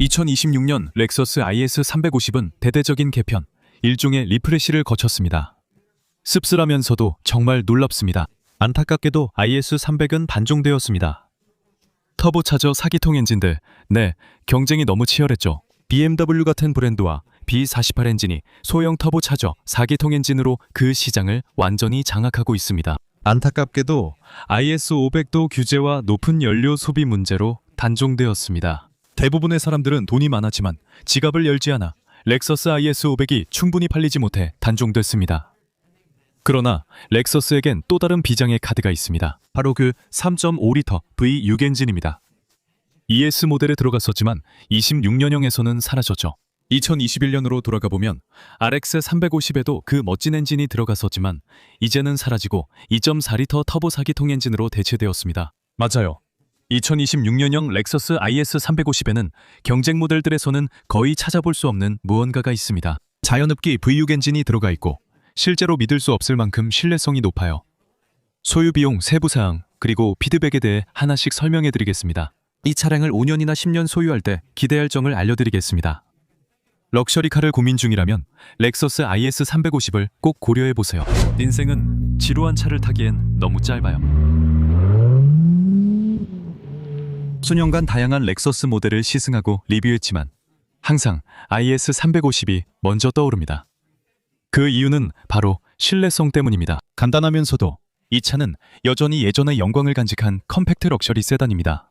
2026년 렉서스 IS350은 대대적인 개편, 일종의 리프레시를 거쳤습니다. 씁쓸하면서도 정말 놀랍습니다. 안타깝게도 IS300은 단종되었습니다. 터보차저 4기통 엔진들, 경쟁이 너무 치열했죠. BMW 같은 브랜드와 B48 엔진이 소형 터보차저 4기통 엔진으로 그 시장을 완전히 장악하고 있습니다. 안타깝게도 IS500도 규제와 높은 연료 소비 문제로 단종되었습니다. 대부분의 사람들은 돈이 많았지만 지갑을 열지 않아 렉서스 IS500이 충분히 팔리지 못해 단종됐습니다. 그러나 렉서스에겐 또 다른 비장의 카드가 있습니다. 바로 그 3.5리터 V6 엔진입니다. ES 모델에 들어갔었지만 26년형에서는 사라졌죠. 2021년으로 돌아가 보면 RX350에도 그 멋진 엔진이 들어갔었지만 이제는 사라지고 2.4리터 터보 4기통 엔진으로 대체되었습니다. 맞아요. 2026년형 렉서스 IS350에는 경쟁 모델들에서는 거의 찾아볼 수 없는 무언가가 있습니다. 자연흡기 V6 엔진이 들어가 있고 실제로 믿을 수 없을 만큼 신뢰성이 높아요. 소유 비용, 세부사항, 그리고 피드백에 대해 하나씩 설명해 드리겠습니다. 이 차량을 5년이나 10년 소유할 때 기대할 점을 알려드리겠습니다. 럭셔리카를 고민 중이라면 렉서스 IS350을 꼭 고려해 보세요. 인생은 지루한 차를 타기엔 너무 짧아요. 수년간 다양한 렉서스 모델을 시승하고 리뷰했지만 항상 IS350이 먼저 떠오릅니다. 그 이유는 바로 신뢰성 때문입니다. 간단하면서도 이 차는 여전히 예전의 영광을 간직한 컴팩트 럭셔리 세단입니다.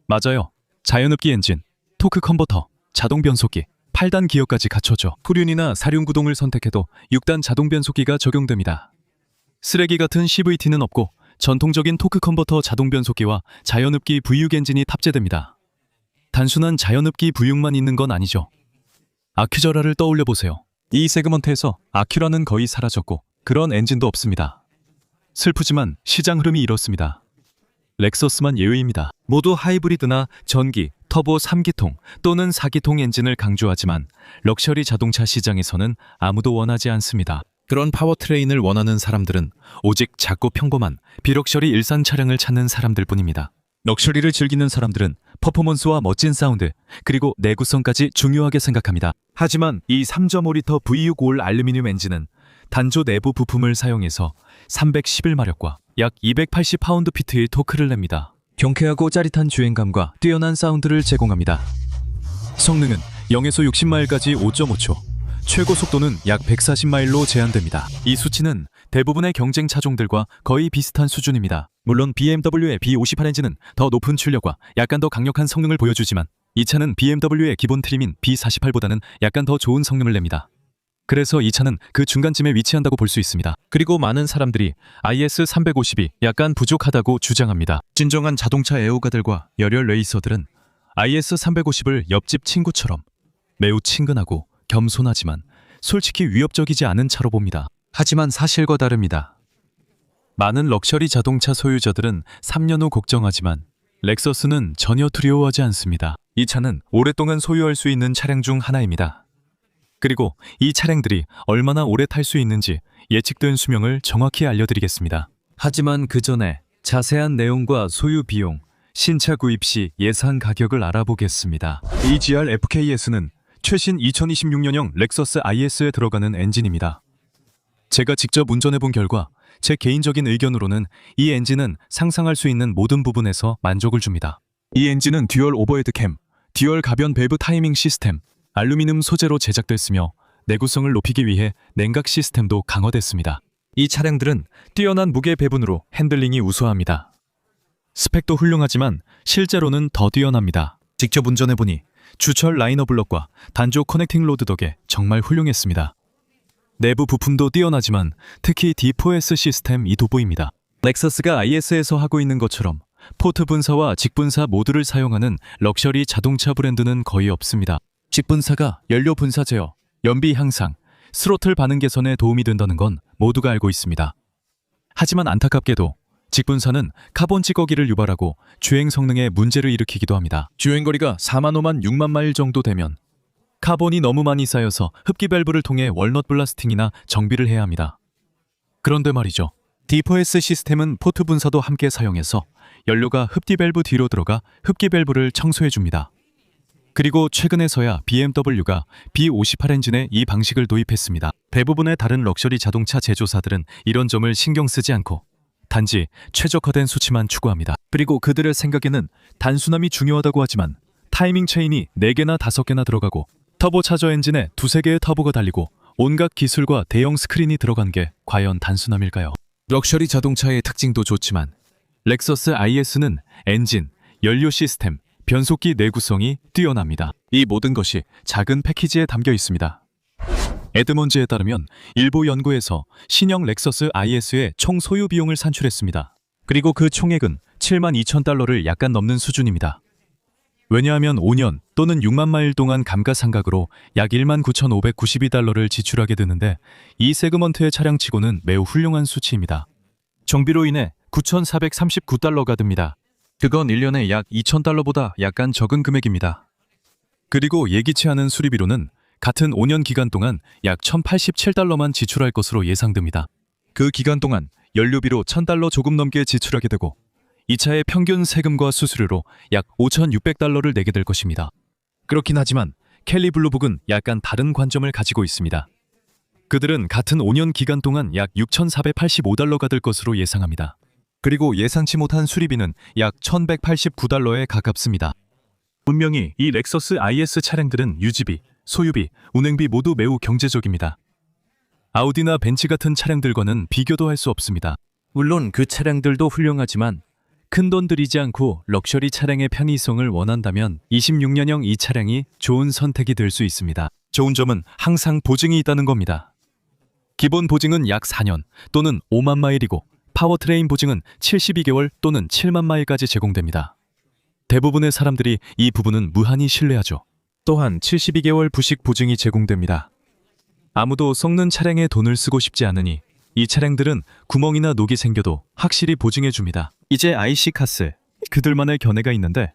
맞아요. 자연흡기 엔진, 토크 컨버터, 자동 변속기, 8단 기어까지 갖춰져. 후륜이나 사륜 구동을 선택해도 6단 자동 변속기가 적용됩니다. 쓰레기 같은 CVT는 없고 전통적인 토크 컨버터 자동 변속기와 자연흡기 V6 엔진이 탑재됩니다. 단순한 자연흡기 V6만 있는 건 아니죠. 아큐저라를 떠올려 보세요. 이 세그먼트에서 아큐라는 거의 사라졌고 그런 엔진도 없습니다. 슬프지만 시장 흐름이 이렇습니다. 렉서스만 예외입니다. 모두 하이브리드나 전기, 터보 3기통 또는 4기통 엔진을 강조하지만 럭셔리 자동차 시장에서는 아무도 원하지 않습니다. 그런 파워트레인을 원하는 사람들은 오직 작고 평범한 비럭셔리 일산 차량을 찾는 사람들 뿐입니다. 럭셔리를 즐기는 사람들은 퍼포먼스와 멋진 사운드, 그리고 내구성까지 중요하게 생각합니다. 하지만 이 3.5리터 V6 올 알루미늄 엔진은 단조 내부 부품을 사용해서 311마력과 약 280파운드-피트의 토크를 냅니다. 경쾌하고 짜릿한 주행감과 뛰어난 사운드를 제공합니다. 성능은 0에서 60마일까지 5.5초, 최고 속도는 약 140마일로 제한됩니다. 이 수치는 대부분의 경쟁 차종들과 거의 비슷한 수준입니다. 물론 BMW의 B58 엔진은 더 높은 출력과 약간 더 강력한 성능을 보여주지만 이 차는 BMW의 기본 트림인 B48보다는 약간 더 좋은 성능을 냅니다. 그래서 이 차는 그 중간쯤에 위치한다고 볼 수 있습니다. 그리고 많은 사람들이 IS350이 약간 부족하다고 주장합니다. 진정한 자동차 애호가들과 열혈 레이서들은 IS350을 옆집 친구처럼 매우 친근하고 겸손하지만 솔직히 위협적이지 않은 차로 봅니다. 하지만 사실과 다릅니다. 많은 럭셔리 자동차 소유자들은 3년 후 걱정하지만 렉서스는 전혀 두려워하지 않습니다. 이 차는 오랫동안 소유할 수 있는 차량 중 하나입니다. 그리고 이 차량들이 얼마나 오래 탈 수 있는지 예측된 수명을 정확히 알려드리겠습니다. 하지만 그 전에 자세한 내용과 소유 비용, 신차 구입 시 예상 가격을 알아보겠습니다. EGR FKS는 최신 2026년형 렉서스 IS에 들어가는 엔진입니다. 제가 직접 운전해본 결과 제 개인적인 의견으로는 이 엔진은 상상할 수 있는 모든 부분에서 만족을 줍니다. 이 엔진은 듀얼 오버헤드 캠, 듀얼 가변 밸브 타이밍 시스템, 알루미늄 소재로 제작됐으며 내구성을 높이기 위해 냉각 시스템도 강화됐습니다. 이 차량들은 뛰어난 무게 배분으로 핸들링이 우수합니다. 스펙도 훌륭하지만 실제로는 더 뛰어납니다. 직접 운전해보니 주철 라이너 블럭과 단조 커넥팅 로드 덕에 정말 훌륭했습니다. 내부 부품도 뛰어나지만 특히 D4S 시스템이 돋보입니다. 렉서스가 IS에서 하고 있는 것처럼 포트 분사와 직분사 모두를 사용하는 럭셔리 자동차 브랜드는 거의 없습니다. 직분사가 연료 분사 제어, 연비 향상, 스로틀 반응 개선에 도움이 된다는 건 모두가 알고 있습니다. 하지만 안타깝게도 직분사는 카본 찌꺼기를 유발하고 주행 성능에 문제를 일으키기도 합니다. 주행거리가 4만 5만 6만 마일 정도 되면 카본이 너무 많이 쌓여서 흡기 밸브를 통해 월넛 블라스팅이나 정비를 해야 합니다. 그런데 말이죠. D4S 시스템은 포트 분사도 함께 사용해서 연료가 흡기 밸브 뒤로 들어가 흡기 밸브를 청소해줍니다. 그리고 최근에서야 BMW가 B58 엔진에 이 방식을 도입했습니다. 대부분의 다른 럭셔리 자동차 제조사들은 이런 점을 신경 쓰지 않고 단지 최적화된 수치만 추구합니다. 그리고 그들의 생각에는 단순함이 중요하다고 하지만 타이밍 체인이 4개나 5개나 들어가고 터보차저 엔진에 2-3개의 터보가 달리고 온갖 기술과 대형 스크린이 들어간 게 과연 단순함일까요? 럭셔리 자동차의 특징도 좋지만 렉서스 IS는 엔진, 연료 시스템, 변속기 내구성이 뛰어납니다. 이 모든 것이 작은 패키지에 담겨 있습니다. 에드먼즈에 따르면 일부 연구에서 신형 렉서스 IS의 총 소유 비용을 산출했습니다. 그리고 그 총액은 72,000달러를 약간 넘는 수준입니다. 왜냐하면 5년 또는 6만 마일 동안 감가상각으로 약 19,592달러를 지출하게 되는데 이 세그먼트의 차량치고는 매우 훌륭한 수치입니다. 정비로 인해 9,439달러가 듭니다. 그건 1년에 약 2,000달러보다 약간 적은 금액입니다. 그리고 예기치 않은 수리비로는 같은 5년 기간 동안 약 1,087달러만 지출할 것으로 예상됩니다. 그 기간 동안 연료비로 1,000달러 조금 넘게 지출하게 되고 이 차의 평균 세금과 수수료로 약 5,600달러를 내게 될 것입니다. 그렇긴 하지만 켈리 블루북은 약간 다른 관점을 가지고 있습니다. 그들은 같은 5년 기간 동안 약 6,485달러가 될 것으로 예상합니다. 그리고 예상치 못한 수리비는 약 1,189달러에 가깝습니다. 분명히 이 렉서스 IS 차량들은 유지비, 소유비, 운행비 모두 매우 경제적입니다. 아우디나 벤츠 같은 차량들과는 비교도 할 수 없습니다. 물론 그 차량들도 훌륭하지만 큰돈 들이지 않고 럭셔리 차량의 편의성을 원한다면 26년형 이 차량이 좋은 선택이 될 수 있습니다. 좋은 점은 항상 보증이 있다는 겁니다. 기본 보증은 약 4년 또는 5만 마일이고 파워트레인 보증은 72개월 또는 7만 마일까지 제공됩니다. 대부분의 사람들이 이 부분은 무한히 신뢰하죠. 또한 72개월 부식 보증이 제공됩니다. 아무도 썩는 차량에 돈을 쓰고 싶지 않으니 이 차량들은 구멍이나 녹이 생겨도 확실히 보증해줍니다. 이제 IC카스, 그들만의 견해가 있는데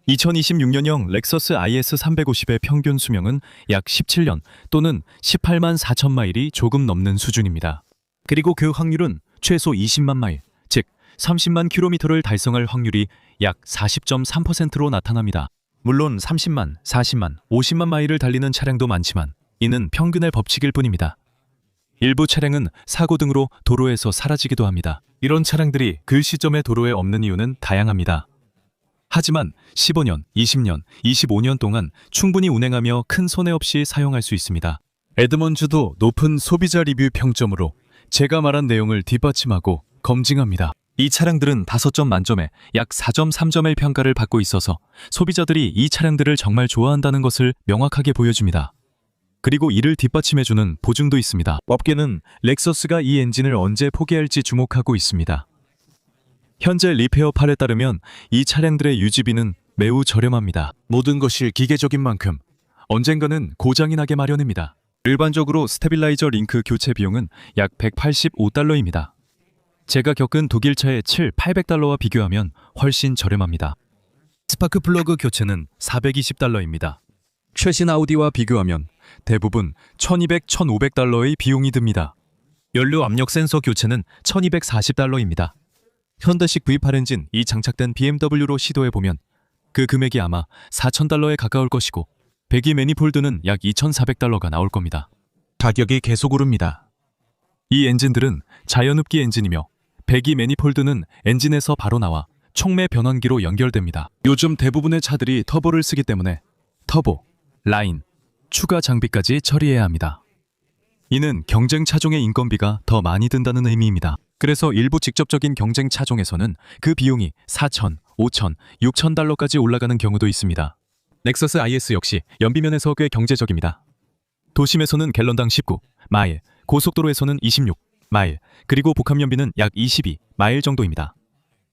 2026년형 렉서스 IS 350의 평균 수명은 약 17년 또는 18만 4천 마일이 조금 넘는 수준입니다. 그리고 그 확률은 최소 20만 마일, 즉 30만 킬로미터를 달성할 확률이 약 40.3%로 나타납니다. 물론 30만, 40만, 50만 마일을 달리는 차량도 많지만 이는 평균의 법칙일 뿐입니다. 일부 차량은 사고 등으로 도로에서 사라지기도 합니다. 이런 차량들이 그 시점에 도로에 없는 이유는 다양합니다. 하지만 15년, 20년, 25년 동안 충분히 운행하며 큰 손해 없이 사용할 수 있습니다. 에드먼즈도 높은 소비자 리뷰 평점으로 제가 말한 내용을 뒷받침하고 검증합니다. 이 차량들은 5점 만점에 약 4.3점의 평가를 받고 있어서 소비자들이 이 차량들을 정말 좋아한다는 것을 명확하게 보여줍니다. 그리고 이를 뒷받침해주는 보증도 있습니다. 업계는 렉서스가 이 엔진을 언제 포기할지 주목하고 있습니다. 현재 리페어팔에 따르면 이 차량들의 유지비는 매우 저렴합니다. 모든 것이 기계적인 만큼 언젠가는 고장이 나게 마련입니다. 일반적으로 스테빌라이저 링크 교체 비용은 약 185달러입니다. 제가 겪은 독일차의 800달러와 비교하면 훨씬 저렴합니다. 스파크 플러그 교체는 420달러입니다. 최신 아우디와 비교하면 대부분 1200, 1500달러의 비용이 듭니다. 연료 압력 센서 교체는 1240달러입니다. 현대식 V8 엔진 이 장착된 BMW로 시도해보면 그 금액이 아마 4000달러에 가까울 것이고 배기 매니폴드는 약 2400달러가 나올 겁니다. 가격이 계속 오릅니다. 이 엔진들은 자연흡기 엔진이며 배기 매니폴드는 엔진에서 바로 나와 촉매 변환기로 연결됩니다. 요즘 대부분의 차들이 터보를 쓰기 때문에 터보, 라인, 추가 장비까지 처리해야 합니다. 이는 경쟁 차종의 인건비가 더 많이 든다는 의미입니다. 그래서 일부 직접적인 경쟁 차종에서는 그 비용이 4,000, 5,000, 6,000달러까지 올라가는 경우도 있습니다. 렉서스 IS 역시 연비면에서 꽤 경제적입니다. 도심에서는 갤런당 19 마일, 고속도로에서는 26 마일, 그리고 복합연비는 약 22 마일 정도입니다.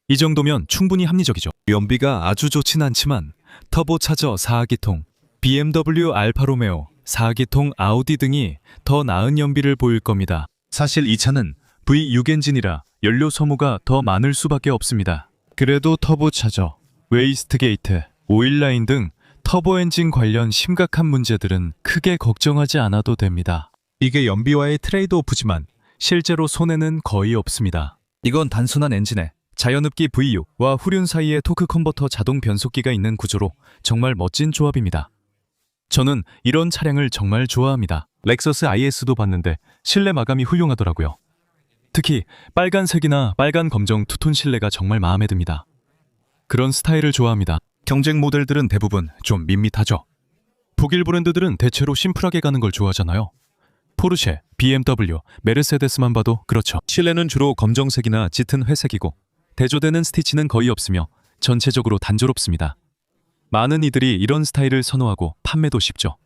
이 정도면 충분히 합리적이죠. 연비가 아주 좋진 않지만 터보차저 4기통, BMW 알파로메오, 4기통 아우디 등이 더 나은 연비를 보일 겁니다. 사실 이 차는 V6 엔진이라 연료 소모가 더 많을 수밖에 없습니다. 그래도 터보차저, 웨이스트 게이트, 오일 라인 등 터보 엔진 관련 심각한 문제들은 크게 걱정하지 않아도 됩니다. 이게 연비와의 트레이드오프지만 실제로 손해는 거의 없습니다. 이건 단순한 엔진에 자연흡기 V6와 후륜 사이에 토크 컨버터 자동 변속기가 있는 구조로 정말 멋진 조합입니다. 저는 이런 차량을 정말 좋아합니다. 렉서스 IS도 봤는데 실내 마감이 훌륭하더라고요. 특히 빨간색이나 빨간 검정 투톤 실내가 정말 마음에 듭니다. 그런 스타일을 좋아합니다. 경쟁 모델들은 대부분 좀 밋밋하죠. 독일 브랜드들은 대체로 심플하게 가는 걸 좋아하잖아요. 포르쉐, BMW, 메르세데스만 봐도 그렇죠. 실내는 주로 검정색이나 짙은 회색이고 대조되는 스티치는 거의 없으며 전체적으로 단조롭습니다. 많은 이들이 이런 스타일을 선호하고 판매도 쉽죠.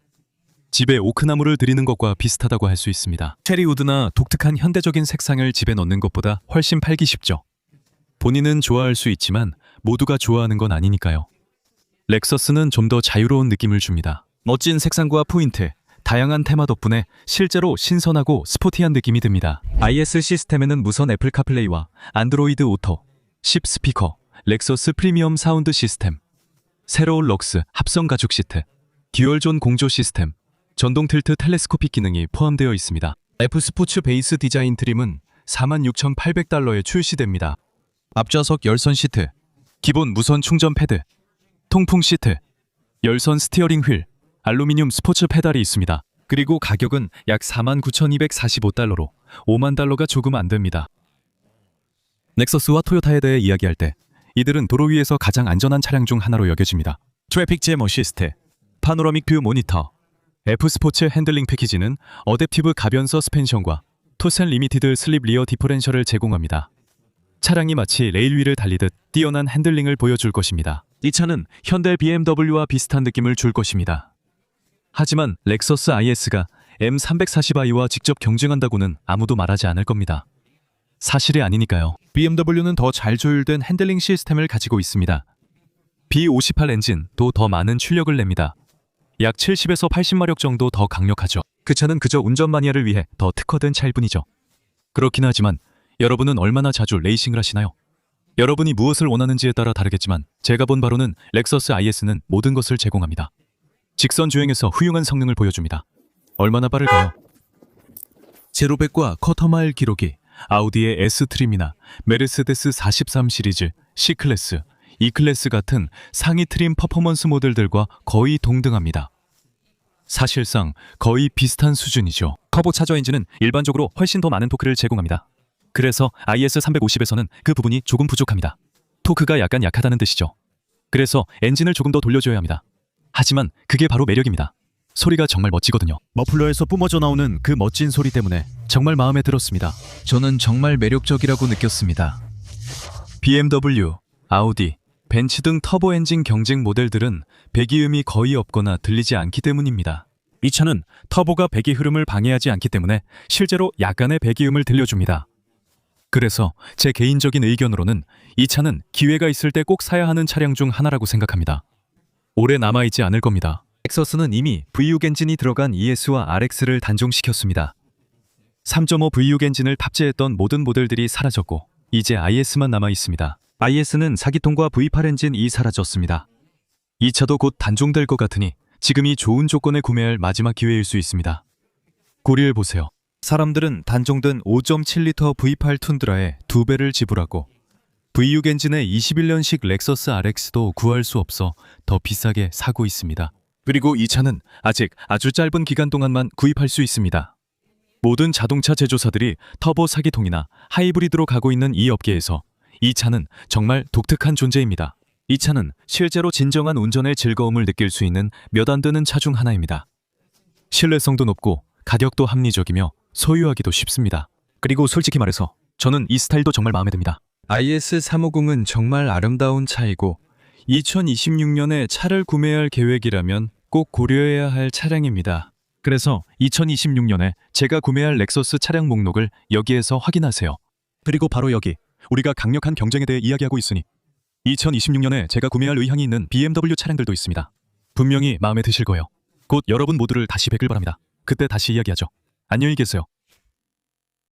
집에 오크나무를 들이는 것과 비슷하다고 할 수 있습니다. 체리우드나 독특한 현대적인 색상을 집에 넣는 것보다 훨씬 팔기 쉽죠. 본인은 좋아할 수 있지만 모두가 좋아하는 건 아니니까요. 렉서스는 좀 더 자유로운 느낌을 줍니다. 멋진 색상과 포인트, 다양한 테마 덕분에 실제로 신선하고 스포티한 느낌이 듭니다. IS 시스템에는 무선 애플 카플레이와 안드로이드 오토, 10 스피커, 렉서스 프리미엄 사운드 시스템, 새로운 럭스 합성 가죽 시트, 듀얼존 공조 시스템, 전동 틸트 텔레스코픽 기능이 포함되어 있습니다. F 스포츠 베이스 디자인 트림은 46,800달러에 출시됩니다. 앞좌석 열선 시트, 기본 무선 충전 패드, 통풍 시트, 열선 스티어링 휠, 알루미늄 스포츠 페달이 있습니다. 그리고 가격은 약 49,245달러로 5만 달러가 조금 안 됩니다. 넥서스와 토요타에 대해 이야기할 때 이들은 도로 위에서 가장 안전한 차량 중 하나로 여겨집니다. 트래픽 잼 어시스트, 파노라믹 뷰 모니터, F스포츠 핸들링 패키지는 어댑티브 가변 서스펜션과 토센 리미티드 슬립 리어 디퍼렌셜을 제공합니다. 차량이 마치 레일 위를 달리듯 뛰어난 핸들링을 보여줄 것입니다. 이 차는 현대 BMW와 비슷한 느낌을 줄 것입니다. 하지만 렉서스 IS가 M340i와 직접 경쟁한다고는 아무도 말하지 않을 겁니다. 사실이 아니니까요. BMW는 더 잘 조율된 핸들링 시스템을 가지고 있습니다. B58 엔진도 더 많은 출력을 냅니다. 약 70에서 80마력 정도 더 강력하죠. 그 차는 그저 운전 마니아를 위해 더 특화된 차일 뿐이죠. 그렇긴 하지만 여러분은 얼마나 자주 레이싱을 하시나요? 여러분이 무엇을 원하는지에 따라 다르겠지만 제가 본 바로는 렉서스 IS는 모든 것을 제공합니다. 직선 주행에서 훌륭한 성능을 보여줍니다. 얼마나 빠를까요? 제로백과 쿼터마일 기록이 아우디의 S트림이나 메르세데스 43 시리즈, C클래스, E클래스 같은 상위 트림 퍼포먼스 모델들과 거의 동등합니다. 사실상 거의 비슷한 수준이죠. 터보 차저 엔진은 일반적으로 훨씬 더 많은 토크를 제공합니다. 그래서 IS350에서는 그 부분이 조금 부족합니다. 토크가 약간 약하다는 뜻이죠. 그래서 엔진을 조금 더 돌려줘야 합니다. 하지만 그게 바로 매력입니다. 소리가 정말 멋지거든요. 머플러에서 뿜어져 나오는 그 멋진 소리 때문에 정말 마음에 들었습니다. 저는 정말 매력적이라고 느꼈습니다. BMW, 아우디, 벤츠 등 터보 엔진 경쟁 모델들은 배기음이 거의 없거나 들리지 않기 때문입니다. 이 차는 터보가 배기 흐름을 방해하지 않기 때문에 실제로 약간의 배기음을 들려줍니다. 그래서 제 개인적인 의견으로는 이 차는 기회가 있을 때 꼭 사야 하는 차량 중 하나라고 생각합니다. 오래 남아있지 않을 겁니다. 렉서스는 이미 V6 엔진이 들어간 ES와 RX를 단종시켰습니다. 3.5 V6 엔진을 탑재했던 모든 모델들이 사라졌고 이제 IS만 남아있습니다. IS는 4기통과 V8 엔진이 사라졌습니다. 이 차도 곧 단종될 것 같으니 지금이 좋은 조건에 구매할 마지막 기회일 수 있습니다. 고려해보세요. 사람들은 단종된 5.7리터 V8 툰드라에 2배를 지불하고 V6 엔진의 21년식 렉서스 RX도 구할 수 없어 더 비싸게 사고 있습니다. 그리고 이 차는 아직 아주 짧은 기간 동안만 구입할 수 있습니다. 모든 자동차 제조사들이 터보 4기통이나 하이브리드로 가고 있는 이 업계에서 이 차는 정말 독특한 존재입니다. 이 차는 실제로 진정한 운전의 즐거움을 느낄 수 있는 몇 안 되는 차 중 하나입니다. 신뢰성도 높고 가격도 합리적이며 소유하기도 쉽습니다. 그리고 솔직히 말해서 저는 이 스타일도 정말 마음에 듭니다. IS350은 정말 아름다운 차이고 2026년에 차를 구매할 계획이라면 꼭 고려해야 할 차량입니다. 그래서 2026년에 제가 구매할 렉서스 차량 목록을 여기에서 확인하세요. 그리고 바로 여기 우리가 강력한 경쟁에 대해 이야기하고 있으니 2026년에 제가 구매할 의향이 있는 BMW 차량들도 있습니다. 분명히 마음에 드실 거예요. 곧 여러분 모두를 다시 뵙길 바랍니다. 그때 다시 이야기하죠. 안녕히 계세요.